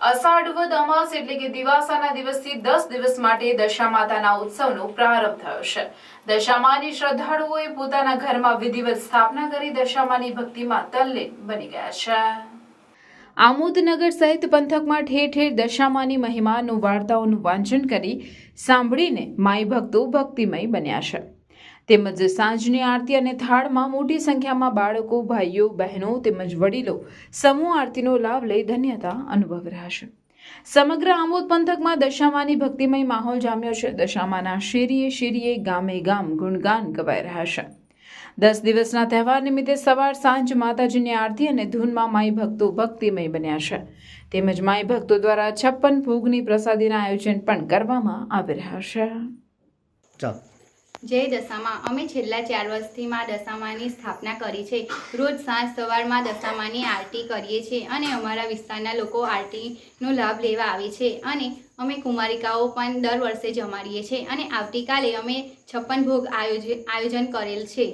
અષાઢ વદ અમાસ એટલે કે દિવાસાના દિવસથી 10 દિવસ માટે દશામાતાના ઉત્સવનો પ્રારંભ થયો છે। દશામાની શ્રદ્ધાળુઓએ પોતાના ઘરમાં વિધિવત સ્થાપના કરી દશામાની ભક્તિમાં તલ્લીન બની ગયા છે। આમોદનગર સહિત પંથકમાં ઠેર ઠેર દશામાની મહિમાનું વાર્તાઓનું વાંચન કરી સાંભળીને માઈ ભક્તો ભક્તિમય બન્યા છે। તેમજ સાંજની આરતી અને થાળમાં મોટી સંખ્યામાં બાળકો, ભાઈઓ, બહેનો તેમજ વડીલો સમૂહ આરતીનો લાભ લઈ ધન્યતા અનુભવી રહ્યા છે। સમગ્ર આમોદ પંથકમાં દશામાની ભક્તિમય માહોલ જામ્યો છે। દશામાના શેરીએ શેરીએ ગામે ગામ ગુણગાન ગવાઈ રહ્યા છે। 10 દિવસના તહેવાર નિમિત્તે સવાર સાંજ માતાજીની આરતી અને ધૂનમાં માઈ ભક્તો ભક્તિમય બન્યા છે। તેમજ માઈ ભક્તો દ્વારા 56 ભોગની પ્રસાદીના આયોજન પણ કરવામાં આવી રહ્યા છે। જય દશામાં અમે છેલ્લા 4 વર્ષથી માં દશામાની સ્થાપના કરી છે। રોજ સાંજ સવારમાં દશામાની આરતી કરીએ છીએ અને અમારા વિસ્તારના લોકો આરતીનો લાભ લેવા આવે છે અને અમે કુમારિકાઓ પણ દર વર્ષે જમાડીએ છીએ અને આવતીકાલે અમે 56 ભોગ આયોજન કરેલ છે।